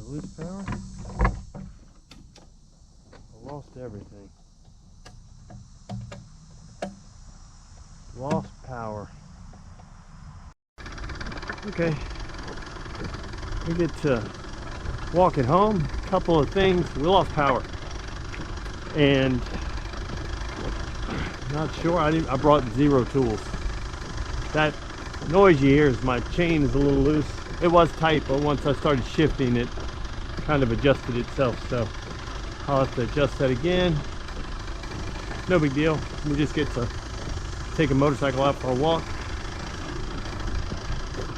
lose power? I lost everything. Lost power. Okay. We get to walk it home. Couple of things. We lost power. And not sure. I brought zero tools. That noise you hear is my chain is a little loose. It was tight, but once I started shifting, it kind of adjusted itself. So I'll have to adjust that again. No big deal. We just get to take a motorcycle out for a walk.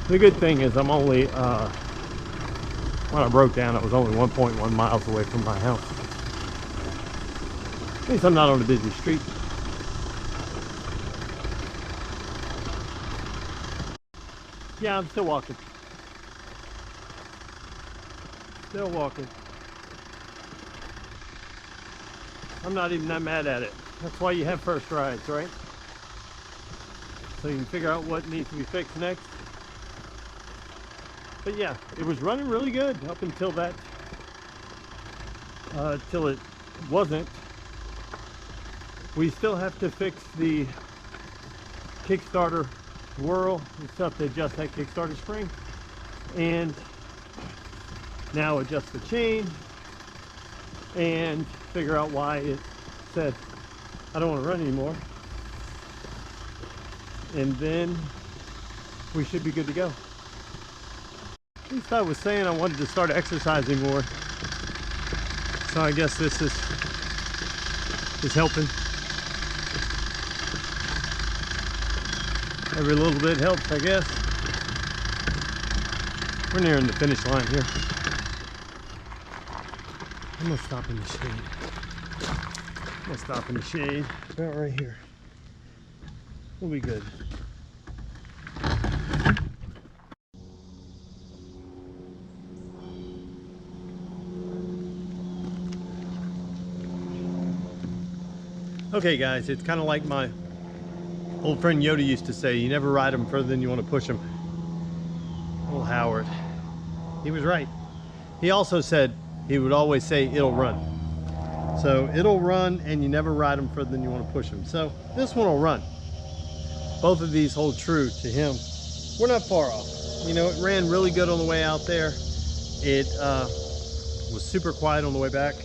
The good thing is I'm only, when I broke down, I was only 1.1 miles away from my house. At least I'm not on a busy street. Yeah, I'm still walking. Still walking. I'm not even that mad at it. That's why you have first rides, right? So you can figure out what needs to be fixed next. But yeah, it was running really good up until that, till it wasn't. We still have to fix the Kickstarter whirl and stuff to adjust that Kickstarter spring, and now adjust the chain and figure out why it said I don't want to run anymore, and then we should be good to go. At least I was saying I wanted to start exercising more, so I guess this is helping. Every little bit helps, I guess. We're nearing the finish line here. I'm gonna stop in the shade. I'm gonna stop in the shade about right here. We'll be good. Okay guys, it's kind of like my old friend Yoda used to say, you never ride them further than you want to push them. Old Howard. He was right. He also said, he would always say, it'll run. So it'll run and you never ride them further than you want to push them. So this one will run. Both of these hold true to him. We're not far off. You know, it ran really good on the way out there. It was super quiet on the way back.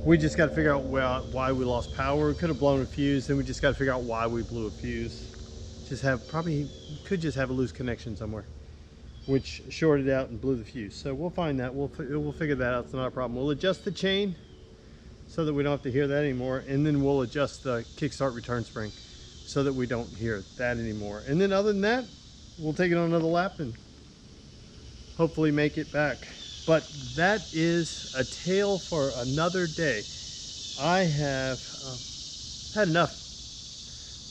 We just got to figure out why we lost power. We could have blown a fuse, and we just got to figure out why we blew a fuse. Probably could just have a loose connection somewhere, which shorted out and blew the fuse. So we'll find that. We'll figure that out. It's not a problem. We'll adjust the chain so that we don't have to hear that anymore, and then we'll adjust the kickstart return spring so that we don't hear that anymore. And then other than that, we'll take it on another lap and hopefully make it back. But that is a tale for another day. I have had enough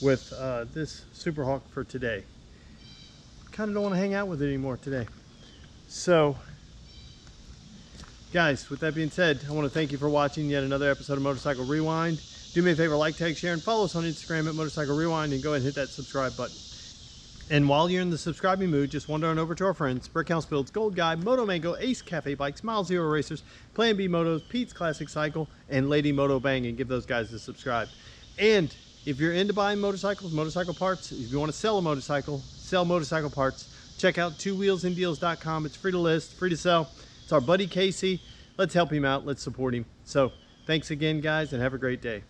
with this Superhawk for today. Kind of don't want to hang out with it anymore today. So, guys, with that being said, I want to thank you for watching yet another episode of Motorcycle Rewind. Do me a favor, like, tag, share, and follow us on Instagram at Motorcycle Rewind, and go ahead and hit that subscribe button. And while you're in the subscribing mood, just wander on over to our friends, Brickhouse Builds, Gold Guy, Moto Mango, Ace Cafe Bikes, Mile Zero Racers, Plan B Motos, Pete's Classic Cycle, and Lady Moto Bang, and give those guys a subscribe. And if you're into buying motorcycles, motorcycle parts, if you want to sell a motorcycle, sell motorcycle parts, check out twowheelsanddeals.com. It's free to list, free to sell. It's our buddy Casey. Let's help him out. Let's support him. So thanks again, guys, and have a great day.